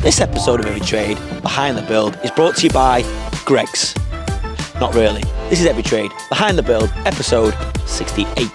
This episode of Every Trade, Behind the Build, is brought to you by Greggs. Not really. This is Every Trade, Behind the Build, episode 68.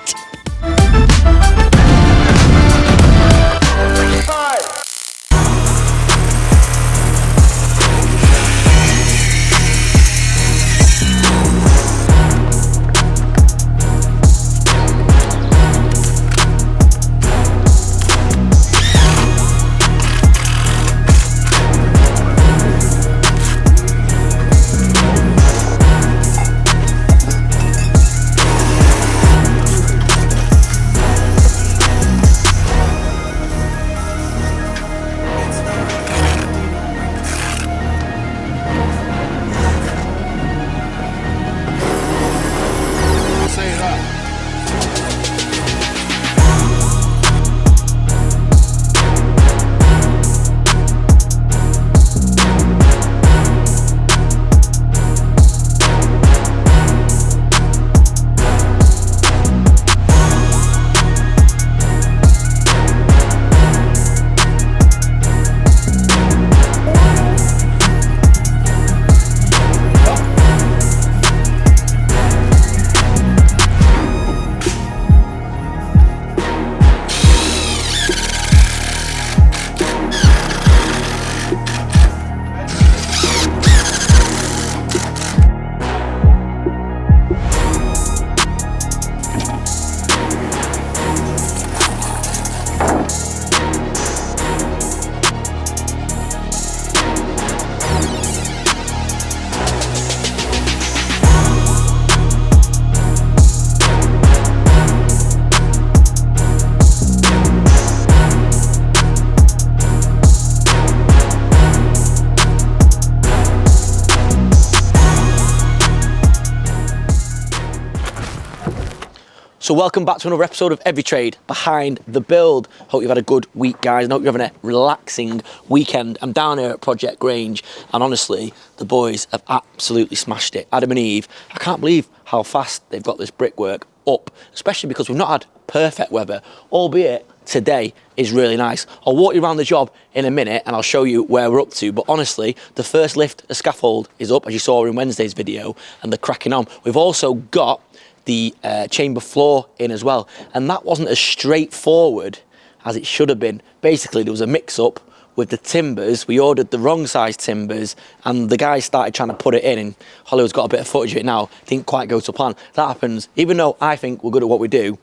So welcome back to another episode of Every Trade, Behind the Build. Hope you've had a good week, guys, and hope you're having a relaxing weekend. I'm down here at Project Grange, and honestly, the boys have absolutely smashed it. Adam and Eve, I can't believe how fast they've got this brickwork up, especially because we've not had perfect weather, albeit today is really nice. I'll walk you around the job in a minute and I'll show you where we're up to, but honestly, the first lift of scaffold is up, as you saw in Wednesday's video, and they're cracking on. We've also got the chamber floor in as well, and that wasn't as straightforward as it should have been. Basically, there was a mix-up with the timbers. We ordered the wrong size timbers, and the guys started trying to put it in, and Hollywood's got a bit of footage of it now. Didn't quite go to plan. That happens. Even though I think we're good at what we do,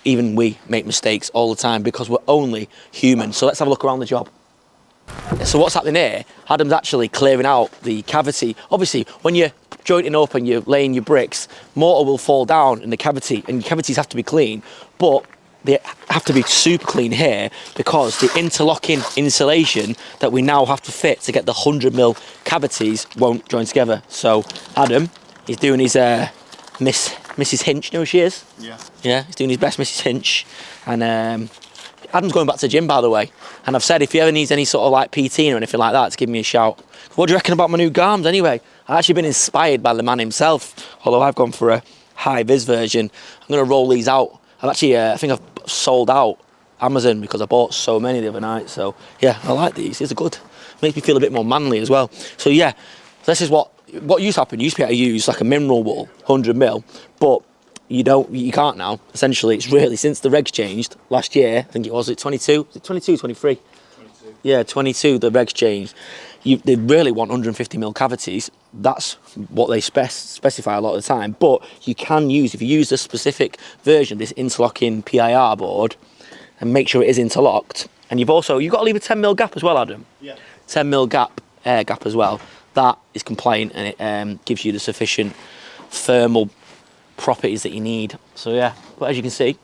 even we make mistakes all the time because we're only human. So let's have a look around the job. So what's happening here, Adam's actually clearing out the cavity. Obviously, when you're jointing up and you're laying your bricks, mortar will fall down in the cavity, and cavities have to be clean, but they have to be super clean here because the interlocking insulation that we now have to fit to get the 100mm cavities won't join together. So Adam, he's doing his Mrs. Hinch, you know who she is? Yeah. Yeah, he's doing his best Mrs. Hinch, and Adam's going back to the gym, by the way, and I've said if he ever needs any sort of like PT or anything like that, to give me a shout. What do you reckon about my new garms anyway? I've actually been inspired by the man himself, although I've gone for a high-vis version. I'm going to roll these out. I've actually, I think I've sold out Amazon because I bought so many the other night. So yeah, I like these. These are good. Makes me feel a bit more manly as well. So yeah, this is what used to happen. You used to be able to use like a mineral wool, 100mm, but you can't now. Essentially, it's really, since the regs changed last year, I think it was 22? Was it 22, 23? 22. Yeah, 22, the regs changed. They really want 150mm cavities. That's what they specify a lot of the time. But you can use, if you use a specific version, this interlocking PIR board, and make sure it is interlocked. And you've got to leave a 10mm gap as well, Adam. Yeah. 10mm gap, air gap as well. That is compliant, and it gives you the sufficient thermal properties that you need. So yeah, but as you can see,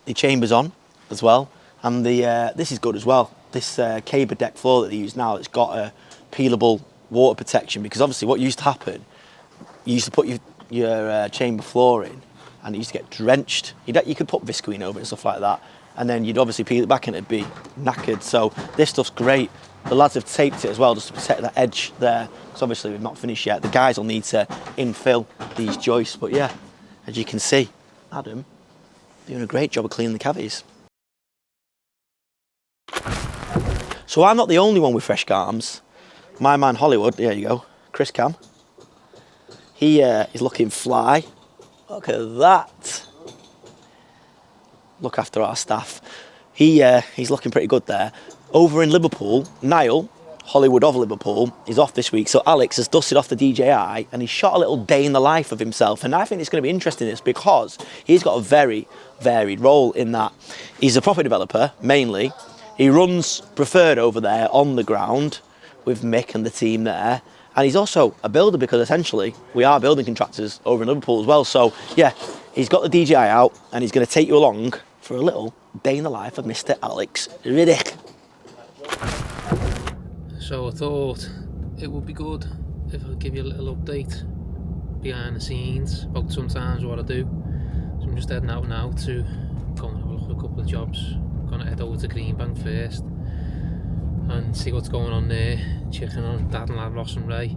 the chamber's on as well, and this is good as well. This caber deck floor that they use now, it's got a peelable water protection, because obviously what used to happen, you used to put your chamber floor in and it used to get drenched. You could put visqueen over it and stuff like that, and then you'd obviously peel it back and it'd be knackered. So this stuff's great. The lads have taped it as well just to protect that edge there, because obviously we've not finished yet. The guys will need to infill these joists, but yeah, as you can see, Adam doing a great job of cleaning the cavities. So I'm not the only one with fresh arms. My man Hollywood, there you go, Chris Cam. He is looking fly. Look at that. Look after our staff. He's looking pretty good there. Over in Liverpool, Niall, Hollywood of Liverpool, is off this week. So Alex has dusted off the DJI and he's shot a little day in the life of himself. And I think it's going to be interesting, this, because he's got a very varied role in that. He's a property developer, mainly. He runs Preferred over there on the ground with Mick and the team there. And he's also a builder, because essentially we are building contractors over in Liverpool as well. So yeah, he's got the DJI out and he's going to take you along for a little day in the life of Mr. Alex Riddick. So I thought it would be good if I give you a little update behind the scenes about sometimes what I do. So I'm just heading out now to go and have a look at a couple of jobs. I'm going to head over to Greenbank first and see what's going on there, checking on Dad and Lad Ross and Ray,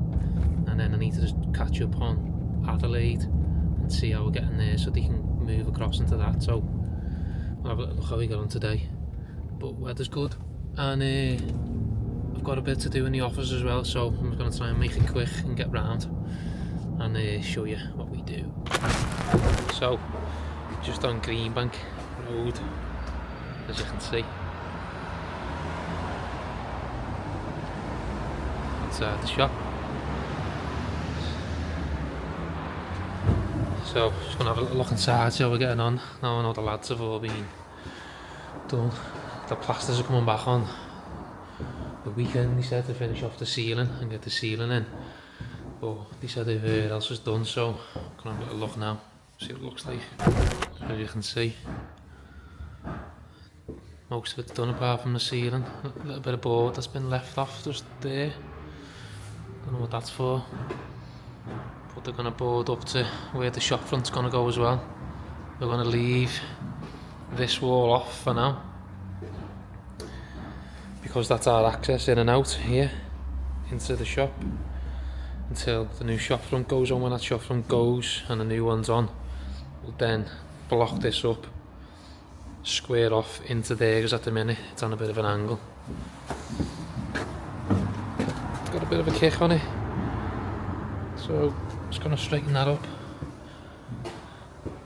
and then I need to just catch up on Adelaide and see how we're getting there so they can move across into that. So we'll have a look how we get on today, but weather's good, and I've got a bit to do in the office as well, so I'm just going to try and make it quick and get round and show you what we do. So just on Greenbank Road, as you can see. Outside the shop. So just gonna have a little look inside, see how we're getting on. Now I know the lads have all been done. The plasters are coming back on the weekend, they said, to finish off the ceiling and get the ceiling in. But they said everything else was done, so I'm gonna have a little look now, see what it looks like. As you can see, most of it's done apart from the ceiling. A little bit of board that's been left off just there. Don't know what that's for, but they're going to board up to where the shop front's going to go as well. We're going to leave this wall off for now, because that's our access in and out here into the shop until the new shop front goes on. When that shop front goes and the new one's on, we'll then block this up, square off into there, because at the minute it's on a bit of an angle. Got a bit of a kick on it, so just going to straighten that up,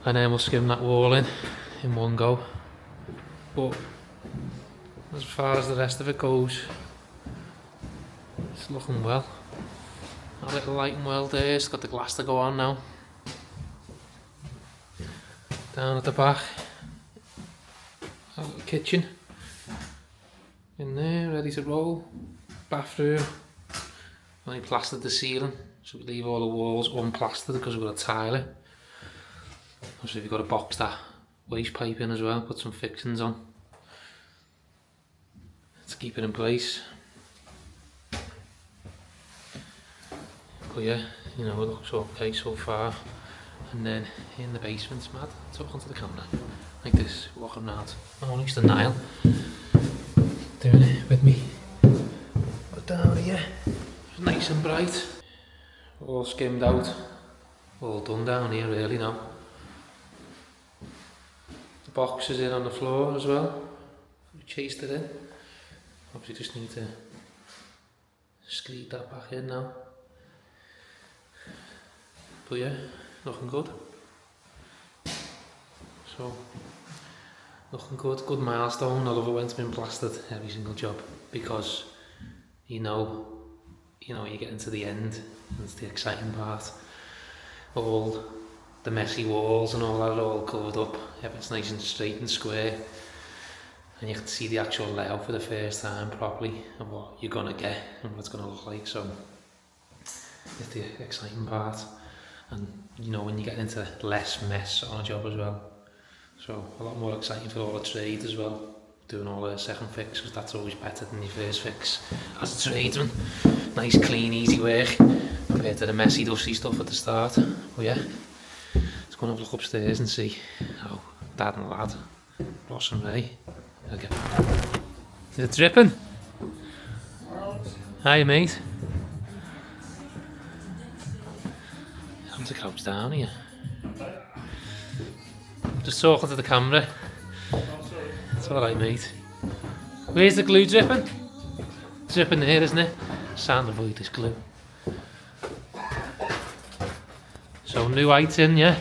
and then we'll skim that wall in one go. But as far as the rest of it goes, it's looking well. A little lighting well there, it's got the glass to go on now. Down at the back, a little kitchen in there, ready to roll. Bathroom, only plastered the ceiling, so we leave all the walls unplastered because we've got to tile it. Obviously we've got to box that waste pipe in as well, put some fixings on to keep it in place. But yeah, you know, it looks okay so far. And then in the basement, Mad, talk onto the camera, like this, walking around. Oh, next to Niall, doing it with me. But down here, nice and bright, all skimmed out, all done down here really now. The box is in on the floor as well, we chased it in. Obviously just need to screed that back in now. But yeah, looking good. So, looking good, good milestone. I love it when it's been plastered, every single job, because you know you get into the end, and it's the exciting part. All the messy walls and all that are all covered up, everything's nice and straight and square, and you can see the actual layout for the first time properly of what you're gonna get and what it's gonna look like. So it's the exciting part, and you know when you get into less mess on a job as well. So a lot more exciting for all the trade as well, doing all the second fix, because that's always better than your first fix as a tradesman. Nice, clean, easy work compared to the messy, dusty stuff at the start. But yeah, let's go and have a look upstairs and see how Dad and Lad, Ross and Ray, will get on. Is it dripping? Hi mate. I'm to crouch down here. Just talking to the camera. It's alright mate. Where's the glue dripping? dripping there, isn't it? Sound avoid this glue. So new height in, yeah.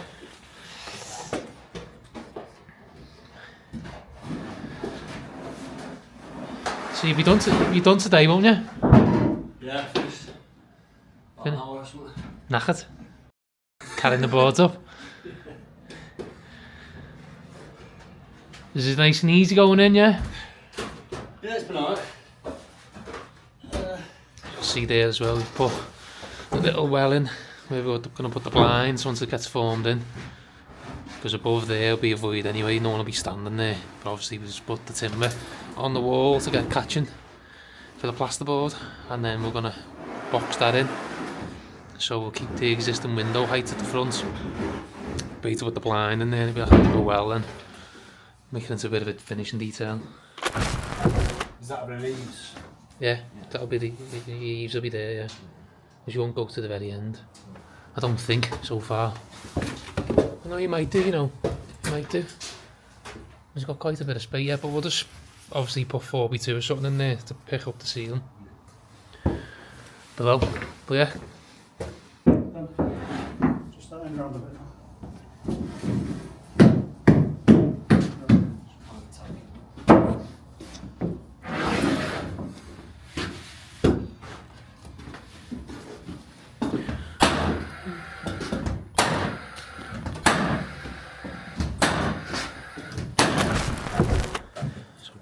So you'll be done today, won't you? Yeah, finished. An hour or something. Knackered. Carrying the boards up. Is it nice and easy going in, yeah? Yeah, it's been alright. You'll see there as well, we've put a little well in where we're going to put the blinds once it gets formed in. Because above there will be a void anyway, no one will be standing there. But obviously we just put the timber on the wall to get catching for the plasterboard, and then we're going to box that in. So we'll keep the existing window height at the front, beat it with the blind in there, and it'll go well then. Make it into a bit of a finishing detail. Is that the leaves? Yeah, that'll be the eaves will be there, yeah. Because you won't go to the very end. I don't think, so far. I know you might do, you know. You might do. It's got quite a bit of space, yeah, but we'll just obviously put 4x2 or something in there to pick up the ceiling below. But yeah. Just stand around a bit.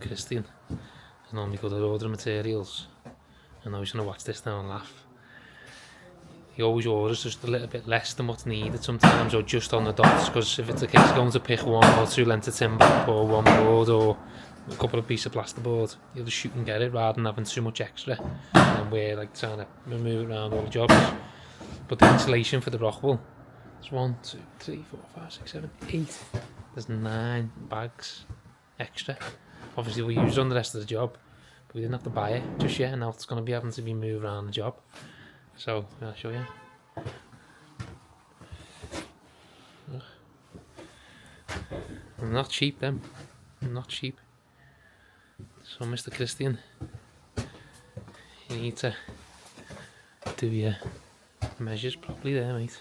Christian is normally good at ordering materials. I know he's going to watch this now and laugh. He always orders just a little bit less than what's needed sometimes, or just on the dots, because if it's the case going to pick 1 or 2 lengths of timber or 1 board or a couple of pieces of plasterboard, he'll just shoot and get it rather than having too much extra and we're like trying to move around all the jobs. But the insulation for the rock wall, there's 1, 2, 3, 4, 5, 6, 7, 8. There's 9 bags extra. Obviously we'll use it on the rest of the job, but we didn't have to buy it just yet, and now it's going to be having to be moved around the job. So I'll show you. I'm not cheap them. I'm not cheap. So Mr. Christian, you need to do your measures properly there, mate.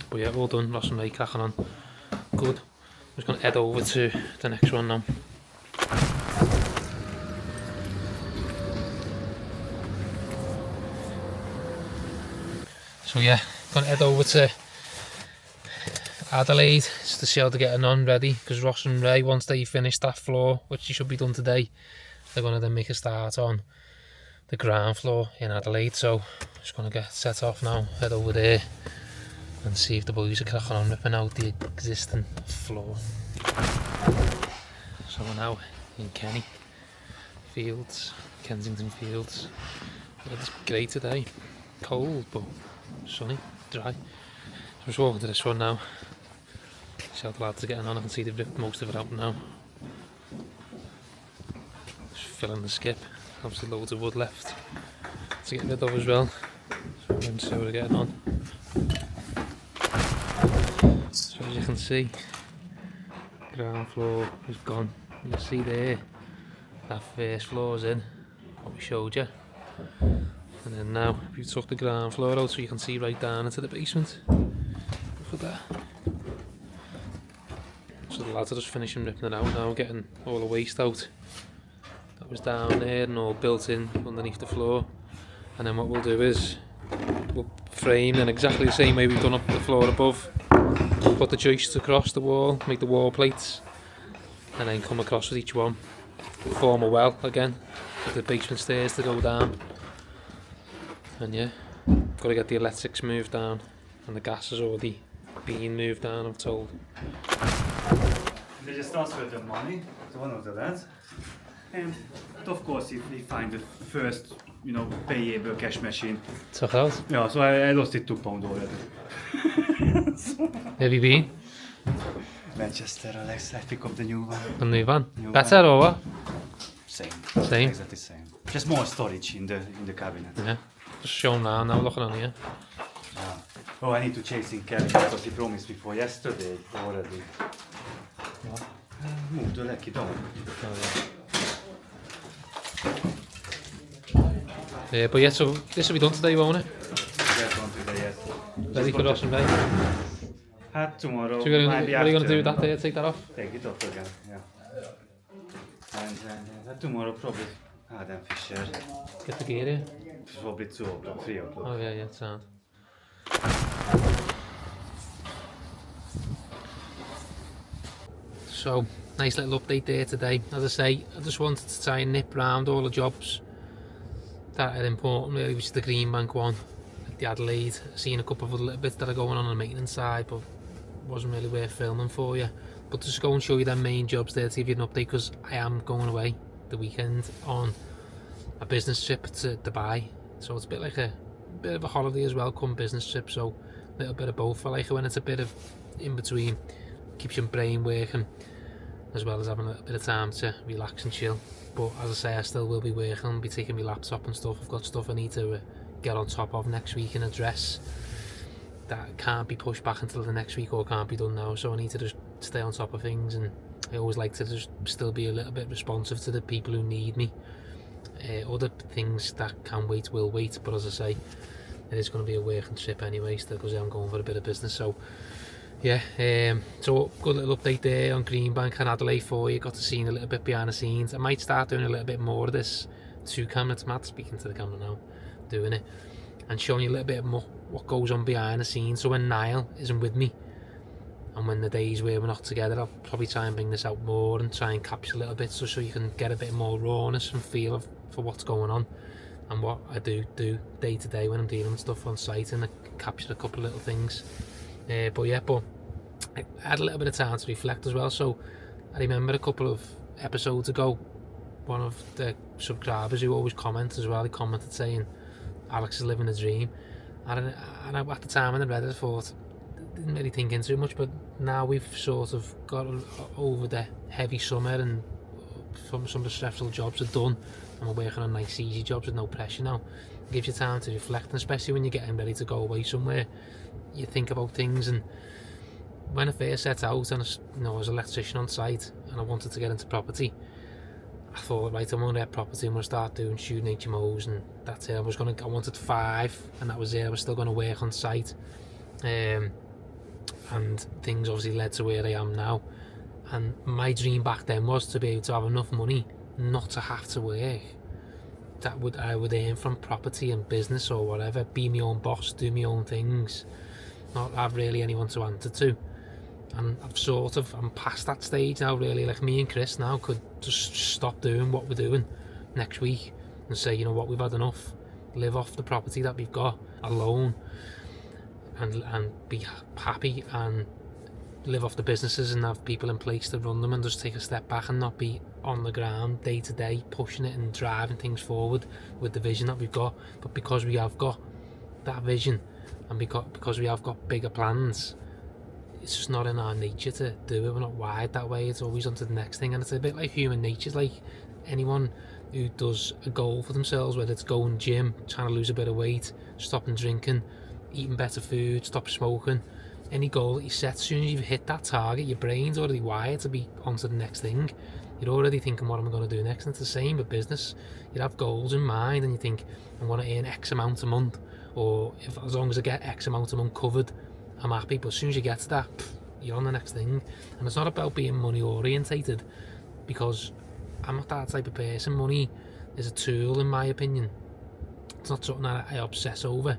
But yeah, all done. Ross and Ray cracking on. Good. I'm just going to head over to the next one now. So yeah, going to head over to Adelaide just to see how they're getting on ready, because Ross and Ray, once they finish that floor, which should be done today, they're going to then make a start on the ground floor in Adelaide. So just going to get set off now, head over there and see if the boys are cracking on ripping out the existing floor. So we're now in Kenny Fields, Kensington Fields. It's great today, cold but sunny, dry. So I'm just walking to this one now. See how the lads are getting on. I can see they've ripped most of it out now. Just filling the skip. Obviously loads of wood left to get rid of as well. So we're going to see how they're getting on. So as you can see, ground floor is gone. You can see there, that first floor is in, what we showed you. And then now, if you took the ground floor out so you can see right down into the basement. Look at that. So the lads are just finishing ripping it out now, getting all the waste out that was down there and all built in underneath the floor. And then what we'll do is, we'll frame in exactly the same way we've done up the floor above. Put the joists across the wall, make the wall plates, and then come across with each one. Form a well again, for the basement stairs to go down. And yeah, got to get the electrics moved down, and the gas has already been moved down, I'm told. They just transfer the money to one of the lads, and of course if they find the first, you know, payable cash machine. Took out? Yeah, so I lost it £2 already. Have you been? Manchester, Alex, I pick up the new one. The new one? New Better one. or what? Same. Same? Exactly same. Just more storage in the cabinet. Yeah. Just show them now looking on here. Yeah. Oh, I need to chase in Kelly because he promised me for yesterday already. What? Move the lucky dog. Oh, yeah. But yeah, so this will be done today, won't it? Yeah, don't do that yet. Ready for us and ready. Hat tomorrow. So what are you going to do with that day? Take that off? Take it off again, yeah. And tomorrow probably then Fisher. Get the gear here. Probably 2 o'clock, 3 o'clock. Oh yeah, sound. So, nice little update there today. As I say, I just wanted to try and nip round all the jobs that are important really, which is the Greenbank one, the Adelaide. Seen a couple of other little bits that are going on the maintenance side, but wasn't really worth filming for you. But just go and show you the main jobs there to give you an update, because I am going away the weekend on a business trip to Dubai. So it's a bit like a bit of a holiday as well, come business trip. So a little bit of both. I like it when it's a bit of in between, keeps your brain working, as well as having a little bit of time to relax and chill. But as I say, I still will be working, I'll be taking my laptop and stuff. I've got stuff I need to get on top of next week and address that can't be pushed back until the next week or can't be done now, so I need to just stay on top of things. And I always like to just still be a little bit responsive to the people who need me. Other things that can wait will wait, but as I say, it is going to be a working trip anyway, still, because I'm going for a bit of business. So yeah, so good little update there on Greenbank and Adelaide for you. Got to see a little bit behind the scenes. I might start doing a little bit more of this 2 camera. It's Matt speaking to the camera now, doing it and showing you a little bit more what goes on behind the scenes. So when Niall isn't with me and when the days where we're not together, I'll probably try and bring this out more and try and capture a little bit, so you can get a bit more rawness and feel for what's going on and what I do day to day when I'm dealing with stuff on site, and I capture a couple of little things. But I had a little bit of time to reflect as well. So I remember a couple of episodes ago, one of the subscribers who always comments as well, he commented saying Alex is living a dream, and at the time when I read it, I thought, didn't really think into it much, but now we've sort of got over the heavy summer and some of the stressful jobs are done, and we're working on nice easy jobs with no pressure now. It gives you time to reflect, and especially when you're getting ready to go away somewhere, you think about things. And when I first set out, and I was an electrician on site and I wanted to get into property, I thought, right, I'm going to get property, I'm going to start doing shooting HMOs, and that's it. I wanted 5, and that was it. I was still going to work on site, and things obviously led to where I am now. And my dream back then was to be able to have enough money not to have to work, that I would earn from property and business or whatever, be my own boss, do my own things, not have really anyone to answer to. And I'm past that stage now, really. Like, me and Chris now could just stop doing what we're doing next week and say, you know what, we've had enough, live off the property that we've got alone, and be happy, and live off the businesses and have people in place to run them, and just take a step back and not be on the ground day to day pushing it and driving things forward with the vision that we've got. But because we have got that vision, and because we have got bigger plans, it's just not in our nature to do it. We're not wired that way. It's always on to the next thing, and it's a bit like human nature. It's like anyone who does a goal for themselves, whether it's going gym, trying to lose a bit of weight, stopping drinking, eating better food, stop smoking, any goal that you set, as soon as you've hit that target, your brain's already wired to be on to the next thing. You're already thinking, what am I going to do next? And it's the same with business. You have goals in mind and you think, I want to earn X amount a month, or as long as I get X amount a month covered, I'm happy. But as soon as you get to that, you're on the next thing. And it's not about being money orientated, because I'm not that type of person. Money is a tool, in my opinion. It's not something that I obsess over,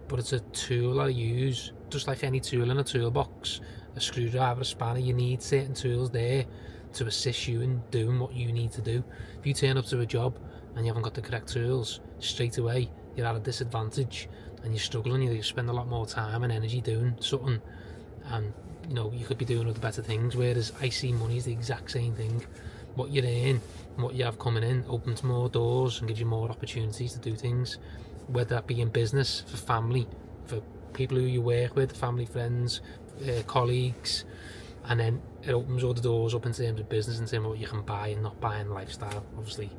but it's a tool that I use, just like any tool in a toolbox. A screwdriver, a spanner, you need certain tools there to assist you in doing what you need to do. If you turn up to a job and you haven't got the correct tools, straight away you're at a disadvantage and you're struggling. You spend a lot more time and energy doing something, and you could be doing other better things. Whereas I see money as the exact same thing. What you earn and what you have coming in opens more doors and gives you more opportunities to do things, whether that be in business, for family, for people who you work with, family, friends, colleagues. And then it opens all the doors up in terms of business, in terms of what you can buy and not buy, and lifestyle. Obviously,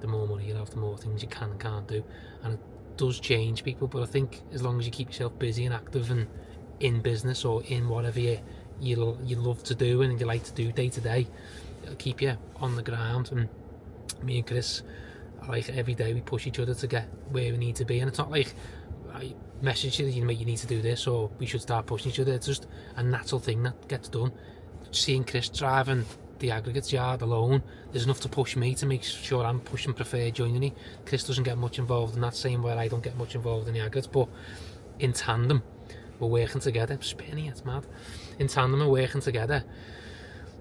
the more money you have, the more things you can and can't do, and it does change people. But I think as long as you keep yourself busy and active and in business or in whatever you love to do and you like to do day to day, it'll keep you on the ground. And me and Chris like every day we push each other to get where we need to be, and it's not like I message you, you know, you need to do this or we should start pushing each other. It's just a natural thing that gets done. Seeing Chris driving the aggregates yard alone, there's enough to push me to make sure I'm pushing preferred joinery. Chris doesn't get much involved in that, same way I don't get much involved in the aggregates, but in tandem we're working together. Spinning, it's mad. In tandem we're working together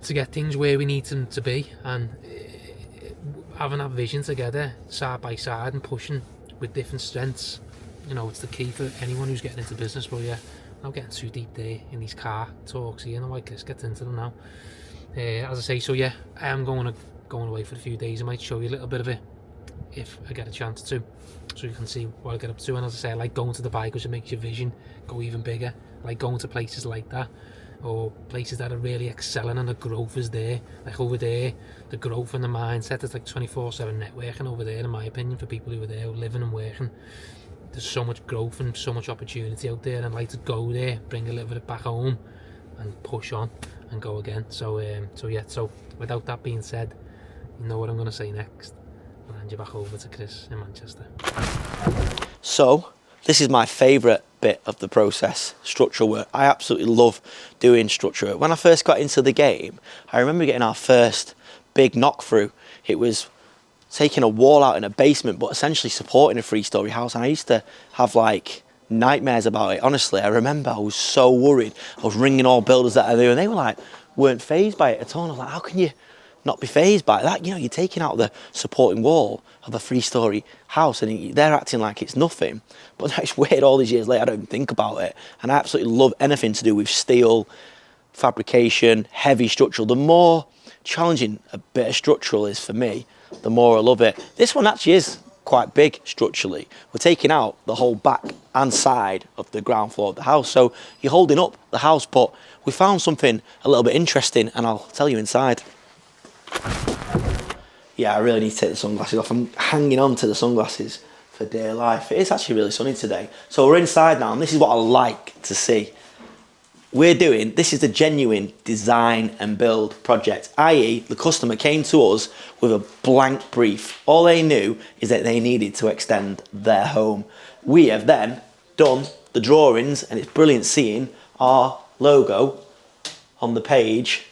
to get things where we need them to be, and having that vision together side by side and pushing with different strengths, you know, it's the key for anyone who's getting into business. But yeah, I'm getting too deep there in these car talks here, and like Chris gets into them now. As I say, so yeah, I am going away for a few days. I might show you a little bit of it if I get a chance to, so you can see what I get up to. And as I say, I like going to Dubai because it makes your vision go even bigger. I like going to places like that, or places that are really excelling and the growth is there. Like over there, the growth and the mindset is like 24/7 networking over there, in my opinion, for people who are there, who are living and working. There's so much growth and so much opportunity out there, and I'd like to go there, bring a little bit back home and push on and go again. So yeah, so without that being said, you know what I'm going to say next. I'll hand you back over to Chris in Manchester. So this is my favourite bit of the process, structural work. I absolutely love doing structural work. When I first got into the game, I remember getting our first big knock through. It was taking a wall out in a basement, but essentially supporting a 3-story house. And I used to have like nightmares about it. Honestly, I remember I was so worried. I was ringing all builders that I knew, and they were like, weren't fazed by it at all. And I was like, how can you not be fazed by that? You know, you're taking out the supporting wall of a 3-story house and they're acting like it's nothing. But that's weird, all these years later, I don't even think about it. And I absolutely love anything to do with steel, fabrication, heavy structural. The more challenging a bit of structural is for me, the more I love it. This one actually is quite big structurally. We're taking out the whole back and side of the ground floor of the house. So you're holding up the house, but we found something a little bit interesting, and I'll tell you inside. Yeah, I really need to take the sunglasses off. I'm hanging on to the sunglasses for dear life. It is actually really sunny today. So we're inside now, and this is what I like to see. This is a genuine design and build project, i.e. the customer came to us with a blank brief. All they knew is that they needed to extend their home. We have then done the drawings, and it's brilliant seeing our logo on the page.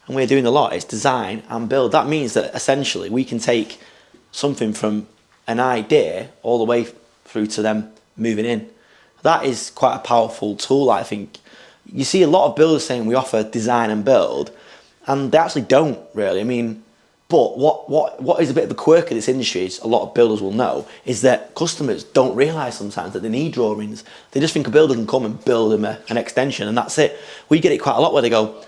And we're doing a lot. It's design and build. That means that essentially we can take something from an idea all the way through to them moving in. That is quite a powerful tool, I think. You see a lot of builders saying we offer design and build, and they actually don't really. I mean, but what is a bit of a quirk of this industry, is a lot of builders will know, is that customers don't realise sometimes that they need drawings. They just think a builder can come and build them an extension, and that's it. We get it quite a lot where they go,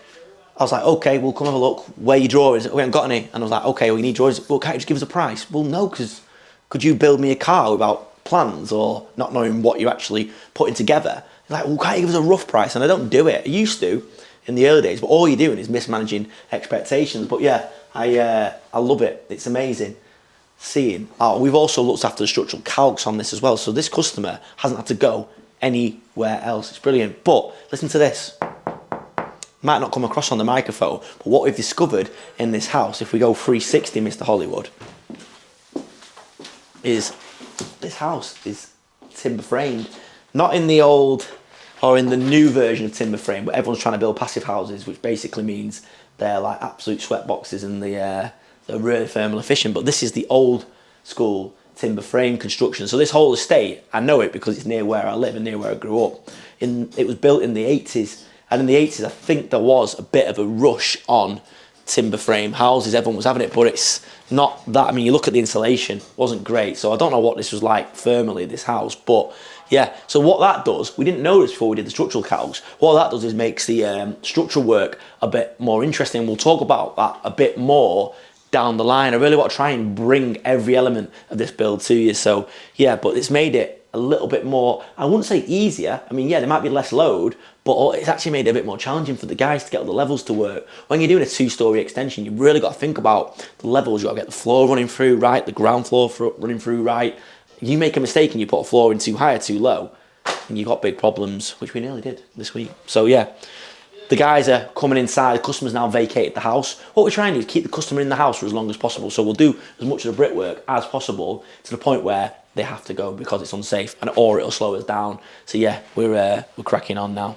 I was like, okay, we'll come have a look. Where are your drawings? We haven't got any. And I was like, okay, we need drawings. Well, can't you just give us a price? Well, no, because could you build me a car without plans or not knowing what you're actually putting together? Like, well, can't you give us a rough price? And I don't do it. I used to in the early days, but all you're doing is mismanaging expectations. But yeah, I love it. It's amazing seeing. Oh, we've also looked after the structural calcs on this as well. So this customer hasn't had to go anywhere else. It's brilliant. But listen to this. Might not come across on the microphone, but what we've discovered in this house, if we go 360, Mr. Hollywood, is this house is timber framed. Not in the old or in the new version of timber frame, but everyone's trying to build passive houses, which basically means they're like absolute sweat boxes and they're really thermal efficient. But this is the old school timber frame construction. So this whole estate, I know it because it's near where I live and near where I grew up. It was built in the 80s. And in the 80s, I think there was a bit of a rush on timber frame houses. Everyone was having it, but it's not that. I mean, you look at the insulation, it wasn't great. So I don't know what this was like thermally, this house. But yeah, so what that does, we didn't know this before we did the structural calcs. What that does is makes the structural work a bit more interesting. We'll talk about that a bit more down the line. I really want to try and bring every element of this build to you. So yeah, but it's made it a little bit more, I wouldn't say easier. I mean, yeah, there might be less load, but it's actually made it a bit more challenging for the guys to get all the levels to work. When you're doing a 2-story extension, you've really got to think about the levels. You've got to get the floor running through right, the ground floor running through right. You make a mistake and you put a floor in too high or too low, and you've got big problems, which we nearly did this week. So yeah, the guys are coming inside, the customer's now vacated the house. What we're trying to do is keep the customer in the house for as long as possible. So we'll do as much of the brickwork as possible to the point where they have to go because it's unsafe, or it'll slow us down. So yeah, we're cracking on now.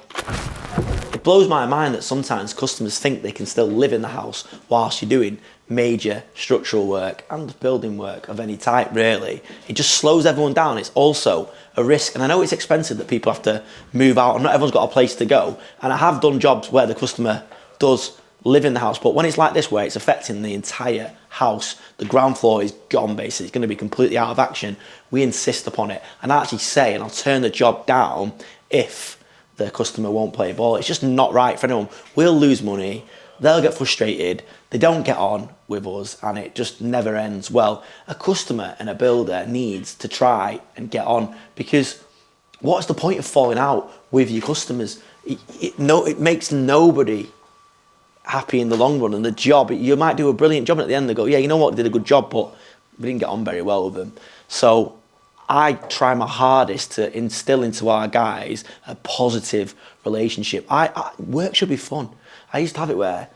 It blows my mind that sometimes customers think they can still live in the house whilst you're doing major structural work and building work of any type, really. It just slows everyone down. It's also a risk, and I know it's expensive that people have to move out and not everyone's got a place to go, and I have done jobs where the customer does live in the house, but when it's like this where it's affecting the entire house, the ground floor is gone basically, it's going to be completely out of action, we insist upon it, and I actually say, and I'll turn the job down if the customer won't play ball. It's just not right for anyone. We'll lose money, they'll get frustrated, they don't get on with us, and it just never ends well. A customer and a builder needs to try and get on, because what's the point of falling out with your customers? It makes nobody happy in the long run, and the job, you might do a brilliant job, and at the end they go, yeah, you know what, did a good job, but we didn't get on very well with them. So I try my hardest to instill into our guys a positive relationship. Work should be fun. I used to have it where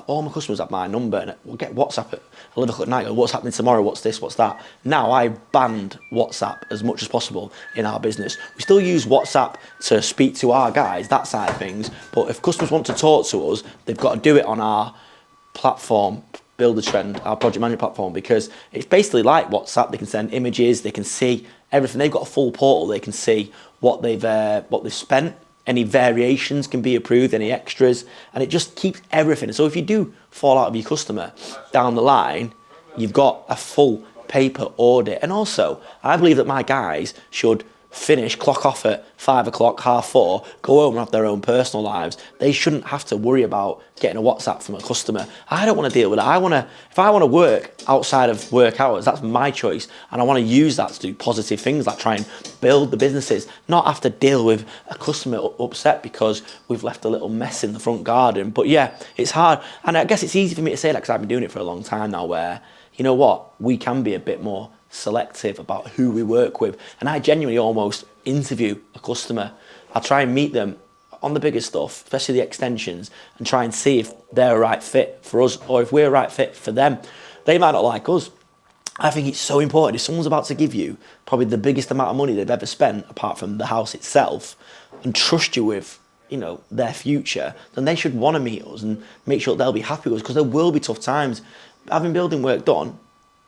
all my customers have my number, and we'll get WhatsApp at 11 o'clock at night, what's happening tomorrow, what's this, what's that. Now I banned WhatsApp as much as possible in our business. We still use WhatsApp to speak to our guys, that side of things, but if customers want to talk to us, they've got to do it on our platform, Builder Trend, our project management platform, because it's basically like WhatsApp. They can send images, they can see everything. They've got a full portal, they can see what they've spent. Any variations can be approved, any extras, and it just keeps everything. So if you do fall out of your customer down the line, you've got a full paper audit. And also, I believe that my guys should finish, clock off at 5 o'clock, 4:30, go home and have their own personal lives. They shouldn't have to worry about getting a WhatsApp from a customer. I don't want to deal with it. If I want to work outside of work hours, that's my choice, and I want to use that to do positive things like try and build the businesses, not have to deal with a customer upset because we've left a little mess in the front garden. But yeah, it's hard, and I guess it's easy for me to say that because I've been doing it for a long time now, where, you know what, we can be a bit more selective about who we work with, and I genuinely almost interview a customer. I try and meet them on the bigger stuff, especially the extensions, and try and see if they're a right fit for us or if we're a right fit for them. They might not like us. I think it's so important. If someone's about to give you probably the biggest amount of money they've ever spent apart from the house itself and trust you with, you know, their future, then they should want to meet us and make sure they'll be happy with us, because there will be tough times. Having building work done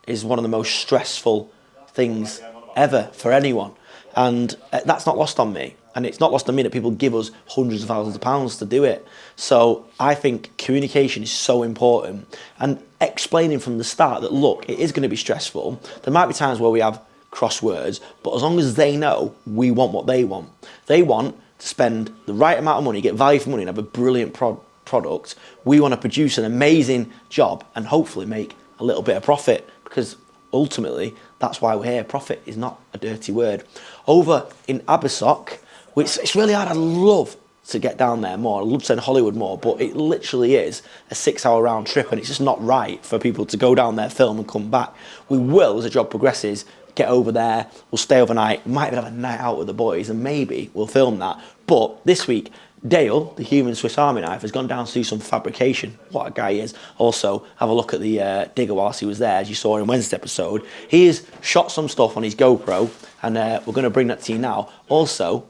is one of the most stressful things ever for anyone, and that's not lost on me, and it's not lost on me that people give us hundreds of thousands of pounds to do it. So I think communication is so important, and explaining from the start that, look, it is going to be stressful, there might be times where we have crosswords, but as long as they know we want what they want to spend the right amount of money, get value for money, and have a brilliant product. We want to produce an amazing job and hopefully make a little bit of profit, because ultimately that's why we're here. Profit is not a dirty word. Over in Abersoc, which it's really hard, I'd love to get down there more, I'd love to send Hollywood more, but it literally is a 6-hour round trip, and it's just not right for people to go down there, film and come back. We will, as the job progresses, get over there, we'll stay overnight, might even have a night out with the boys, and maybe we'll film that. But this week, Dale, the human Swiss Army knife, has gone down to do some fabrication. What a guy he is. Also, have a look at the digger whilst he was there, as you saw in Wednesday's episode. He has shot some stuff on his GoPro, and we're going to bring that to you now. Also,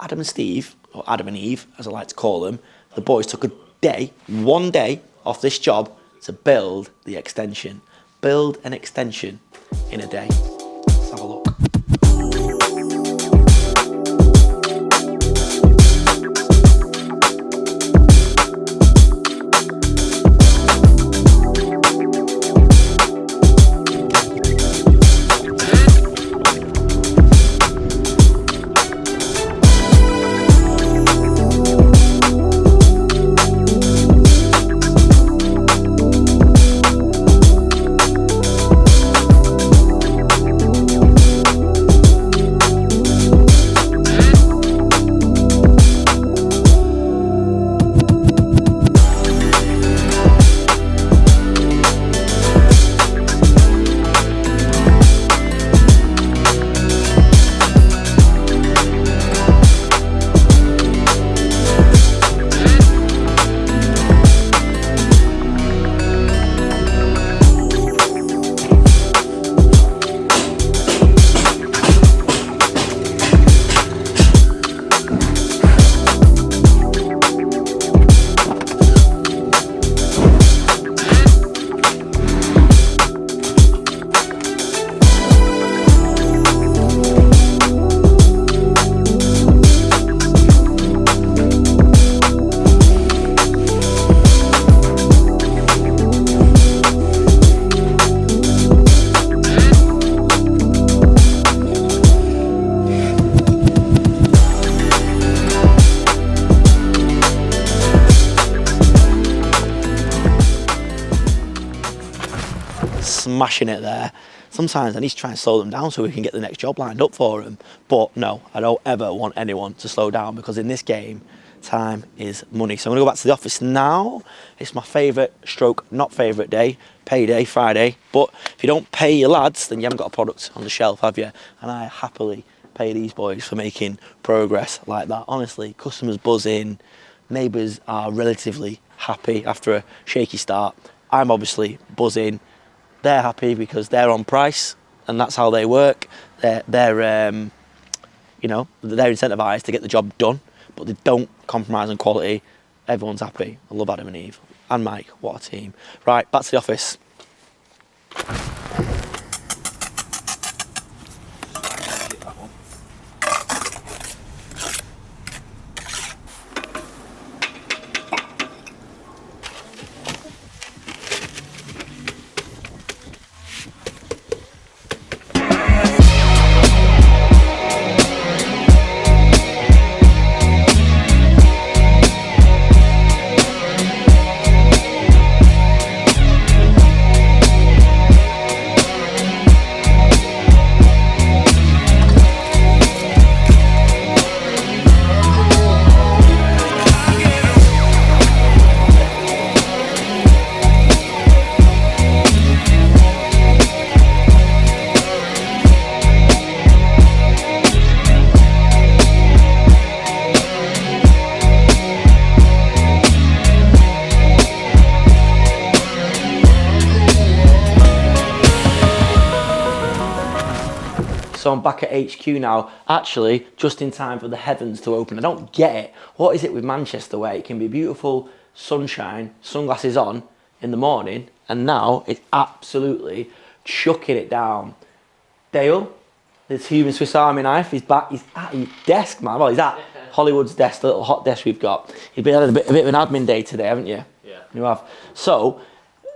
Adam and Steve, or Adam and Eve, as I like to call them, the boys took one day off this job to build the extension. Build an extension in a day. Let's have a look. smashing it there. Sometimes I need to try and slow them down so we can get the next job lined up for them. But no, I don't ever want anyone to slow down, because in this game, time is money. So I'm gonna go back to the office now. It's my favourite stroke not favourite day, payday, Friday. But if you don't pay your lads, then you haven't got a product on the shelf, have you? And I happily pay these boys for making progress like that. Honestly, customers buzz in, neighbours are relatively happy after a shaky start. I'm obviously buzzing. They're happy because they're on price, and that's how they work. They're you know, they're incentivized to get the job done, but they don't compromise on quality. Everyone's happy. I love Adam and Eve and Mike. What a team! Right, back to the office. So I'm back at HQ now, actually just in time for the heavens to open. I don't get it. What is it with Manchester where it can be beautiful sunshine, sunglasses on in the morning, and now it's absolutely chucking it down. Dale, this human Swiss Army knife, he's back. He's at his desk, man. Well, he's at Hollywood's desk, the little hot desk we've got. You've been had a bit of an admin day today, haven't you? Yeah. You have. So,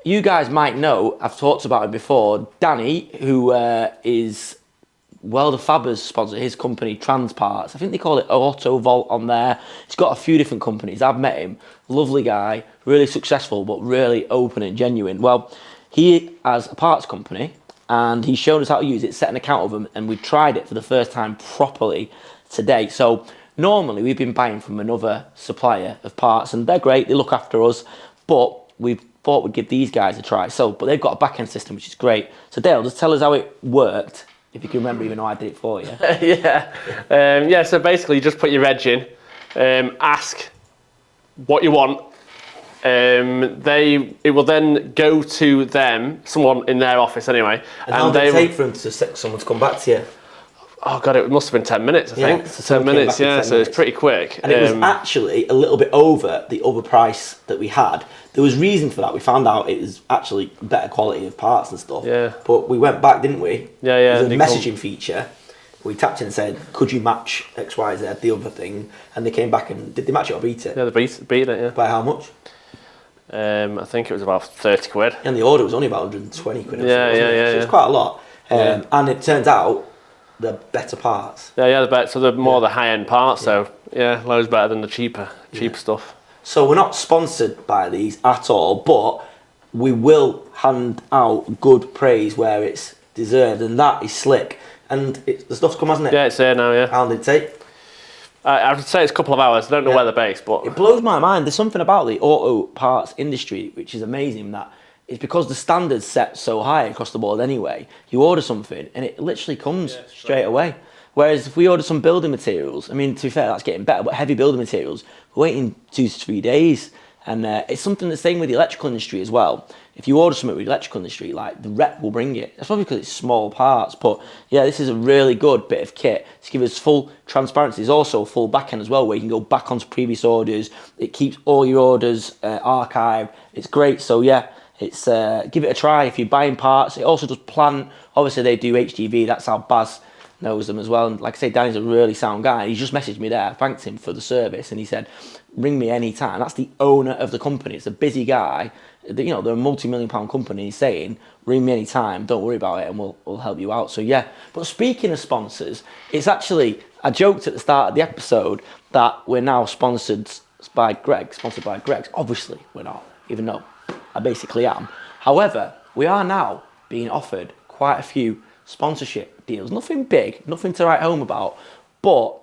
you guys might know, I've talked about it before, Danny, who is Welder Faber's sponsor, his company, Transparts. I think they call it Auto Vault on there. He's got a few different companies. I've met him. Lovely guy, really successful, but really open and genuine. Well, he has a parts company, and he showed us how to use it, set an account of them, and we tried it for the first time properly today. So normally we've been buying from another supplier of parts, and they're great, they look after us, but we thought we'd give these guys a try. So, but they've got a back-end system, which is great. So Dale, just tell us how it worked, if you can remember, even though I did it for you. Yeah, so basically you just put your reg in, ask what you want. It will then go to them, someone in their office anyway. And how did it take for them to someone to come back to you? Oh God, it must have been 10 minutes, I think. So 10 minutes, yeah, so it's pretty quick. And it was actually a little bit over the other price that we had. There was reason for that. We found out it was actually better quality of parts and stuff. Yeah. But we went back, didn't we? Yeah. There's a messaging feature. We tapped in and said, could you match X, Y, Z, the other thing? And they came back and, did they match it or beat it? Yeah, they beat it, yeah. By how much? I think it was about 30 quid. And the order was only about 120 quid. Yeah. So it's quite a lot. And it turns out they're better parts. Yeah, the better. So they're more the high-end parts. So yeah, loads better than the cheaper stuff. So we're not sponsored by these at all, but we will hand out good praise where it's deserved, and that is Slick. And the stuff's come, hasn't it? Yeah, it's there now. Yeah. How long did it take? I would say it's a couple of hours. I don't know where they're based, but it blows my mind. There's something about the auto parts industry which is amazing, that it's because the standards set so high across the board anyway. You order something and it literally comes straight away. Whereas if we order some building materials, I mean, to be fair, that's getting better, but heavy building materials, we're waiting 2 to 3 days. And it's something the same with the electrical industry as well. If you order something with the electrical industry, like the rep will bring it. That's probably because it's small parts, but yeah, this is a really good bit of kit to give us full transparency. There's also a full back end as well, where you can go back onto previous orders. It keeps all your orders archived. It's great. So yeah, it's give it a try if you're buying parts. It also does plant. Obviously they do HGV. That's how Baz knows them as well. And like I say, Danny's a really sound guy. He just messaged me there, thanked him for the service, and he said, ring me anytime. That's the owner of the company. It's a busy guy. You know, they're a multi-million-pound company. He's saying, ring me anytime, don't worry about it, and we'll help you out. So yeah, but speaking of sponsors, it's actually, I joked at the start of the episode that we're now sponsored by Greggs. Obviously we're not, even though I basically am. However, we are now being offered quite a few sponsorship deals. Nothing big, nothing to write home about, but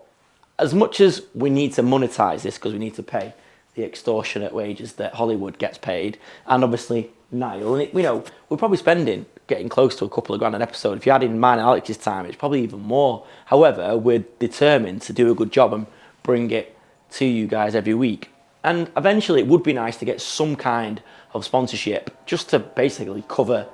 as much as we need to monetize this because we need to pay the extortionate wages that Hollywood gets paid, and obviously Niall, and we're probably spending getting close to a couple of grand an episode. If you add in mine and Alex's time, it's probably even more. However, we're determined to do a good job and bring it to you guys every week. And eventually it would be nice to get some kind of sponsorship just to basically cover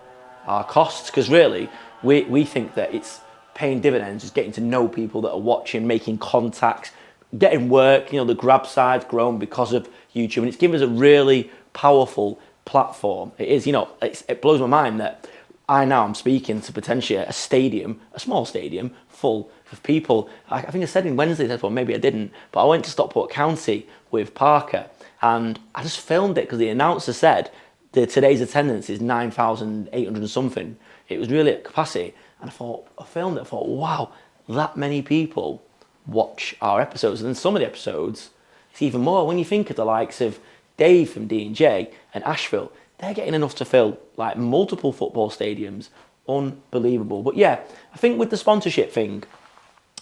our costs, because really we think that it's paying dividends, is getting to know people that are watching, making contacts, getting work. The grab side's grown because of YouTube, and it's given us a really powerful platform. It is, it blows my mind that I'm speaking to potentially a stadium, a small stadium, full of people. I think I said in Wednesday's well, maybe I didn't, but I went to Stockport County with Parker, and I just filmed it because the announcer said that today's attendance is 9,800 and something. It was really at capacity, and I filmed it, I thought, wow, that many people watch our episodes. And then some of the episodes, it's even more. When you think of the likes of Dave from D&J and Asheville, they're getting enough to fill like multiple football stadiums. Unbelievable. But yeah, I think with the sponsorship thing,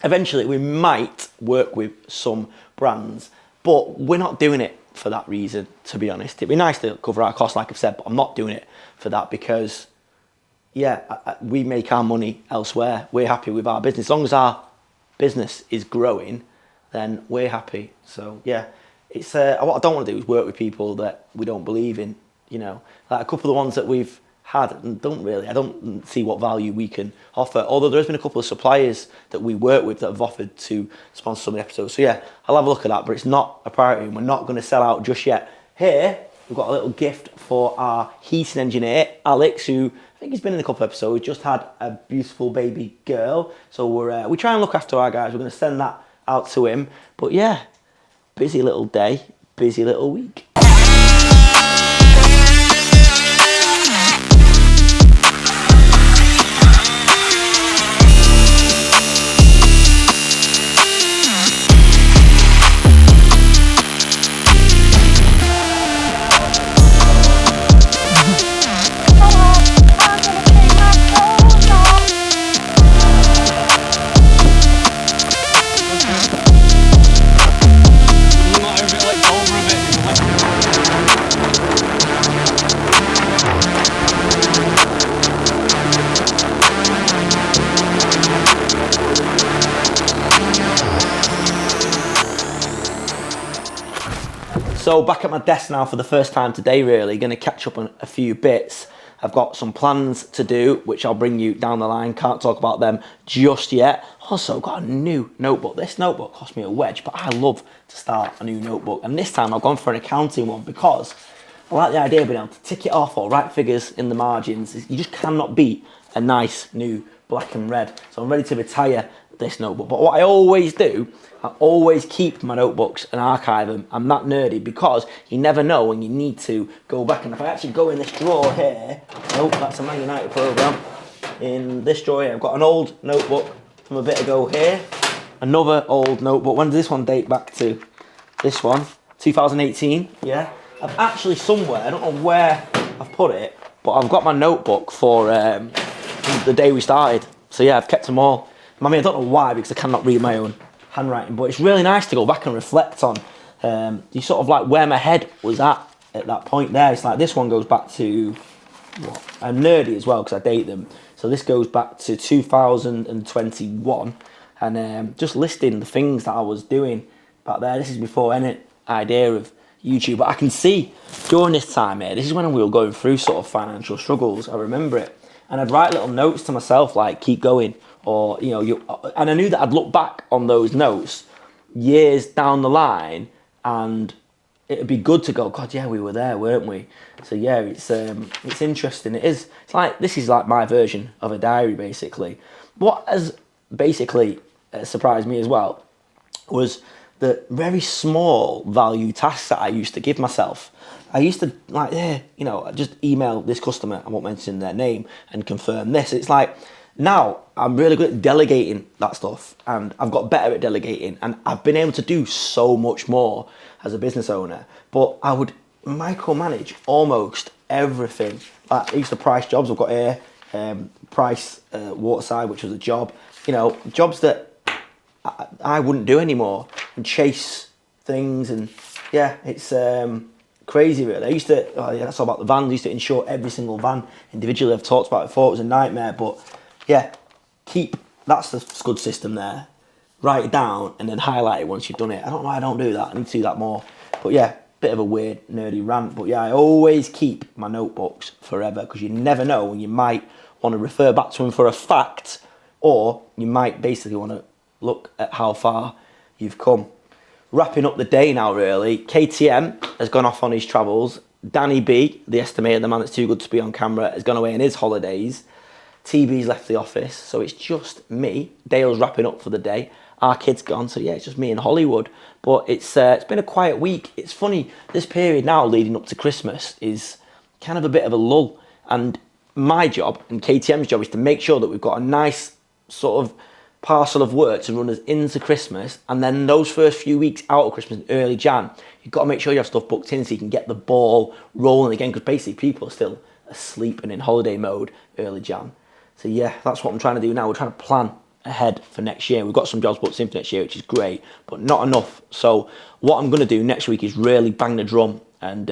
eventually we might work with some brands, but we're not doing it for that reason, to be honest. It'd be nice to cover our costs, like I've said, but I'm not doing it for that because, we make our money elsewhere. We're happy with our business. As long as our business is growing, then we're happy. So yeah, it's what I don't want to do is work with people that we don't believe in. Like a couple of the ones that we've had, and I don't see what value we can offer. Although there's been a couple of suppliers that we work with that have offered to sponsor some of the episodes. So yeah, I'll have a look at that, but it's not a priority, and we're not going to sell out just yet. Here we've got a little gift for our heating engineer, Alex, who I think he's been in a couple of episodes. Just had a beautiful baby girl, so we try and look after our guys. We're going to send that out to him. But yeah, busy little day, busy little week. So back at my desk now for the first time today, really. Going to catch up on a few bits. I've got some plans to do, which I'll bring you down the line. Can't talk about them just yet. Also, got a new notebook. This notebook cost me a wedge, but I love to start a new notebook. And this time I've gone for an accounting one because I like the idea of being able to tick it off or write figures in the margins. You just cannot beat a nice new black and red. So I'm ready to retire this notebook. But what I always do, I always keep my notebooks and archive them. I'm that nerdy because you never know when you need to go back. And if I actually go in this drawer here, oh, that's a Man United programme. In this drawer here, I've got an old notebook from a bit ago here. Another old notebook. When does this one date back to? This one, 2018, yeah. I've actually somewhere, I don't know where I've put it, but I've got my notebook for the day we started. So yeah, I've kept them all. I mean, I don't know why, because I cannot read my own handwriting, but it's really nice to go back and reflect on you sort of like where my head was at that point there. It's like this one goes back to, what? I'm nerdy as well because I date them. So this goes back to 2021 and just listing the things that I was doing back there. This is before any idea of YouTube, but I can see during this time here, this is when we were going through sort of financial struggles. I remember it. And I'd write little notes to myself like, keep going. Or, and I knew that I'd look back on those notes years down the line and it'd be good to go, God, yeah, we were there, weren't we? So yeah, it's interesting. It's like, this is like my version of a diary, basically. What has basically surprised me as well was the very small value tasks that I used to give myself. I used to just email this customer, I won't mention their name, and confirm this. It's like, now I'm really good at delegating that stuff and I've got better at delegating and I've been able to do so much more as a business owner, but I would micromanage almost everything. Like I used to price jobs, I've got here, price, Waterside, which was a job. You know, jobs that I wouldn't do anymore, and chase things, and yeah, it's crazy really. I used to, that's all about the vans, I used to insure every single van individually. I've talked about it before, it was a nightmare, but yeah, that's the Scud system there. Write it down and then highlight it once you've done it. I don't know why I don't do that, I need to do that more. But yeah, bit of a weird, nerdy rant, but yeah, I always keep my notebooks forever, because you never know when you might want to refer back to them for a fact, or you might basically want to look at how far you've come. Wrapping up the day now really, KTM has gone off on his travels. Danny B, the estimator, the man that's too good to be on camera, has gone away on his holidays. TB's left the office, so it's just me. Dale's wrapping up for the day. Our kid's gone, so yeah, it's just me in Hollywood. But it's been a quiet week. It's funny, this period now leading up to Christmas is kind of a bit of a lull. And my job and KTM's job is to make sure that we've got a nice sort of parcel of work to run us into Christmas, and then those first few weeks out of Christmas, early Jan, you've got to make sure you have stuff booked in so you can get the ball rolling again, because basically people are still asleep and in holiday mode early Jan. So yeah, that's what I'm trying to do now. We're trying to plan ahead for next year. We've got some jobs booked in for next year, which is great, but not enough. So what I'm going to do next week is really bang the drum and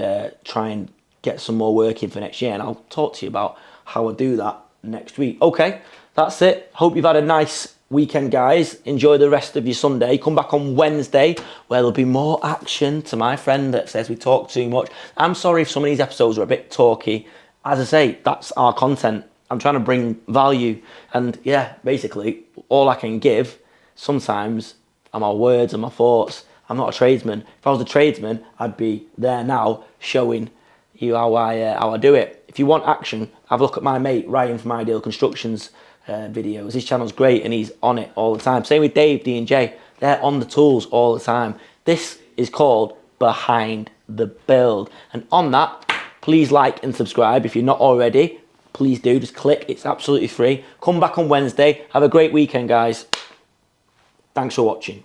try and get some more work in for next year, and I'll talk to you about how I do that next week. Okay, that's it. Hope you've had a nice weekend, guys. Enjoy the rest of your Sunday. Come back on Wednesday where there'll be more action. To my friend that says we talk too much, I'm sorry if some of these episodes are a bit talky. As I say, that's our content. I'm trying to bring value, and yeah, basically all I can give sometimes are my words and my thoughts. I'm not a tradesman. If I was a tradesman, I'd be there now showing you how I do it. If you want action, have a look at my mate Ryan from Ideal Constructions videos. His channel's great and he's on it all the time. Same with Dave, D&J. They're on the tools all the time. This is called Behind the Build. And on that, please like and subscribe. If you're not already, please do. Just click. It's absolutely free. Come back on Wednesday. Have a great weekend, guys. Thanks for watching.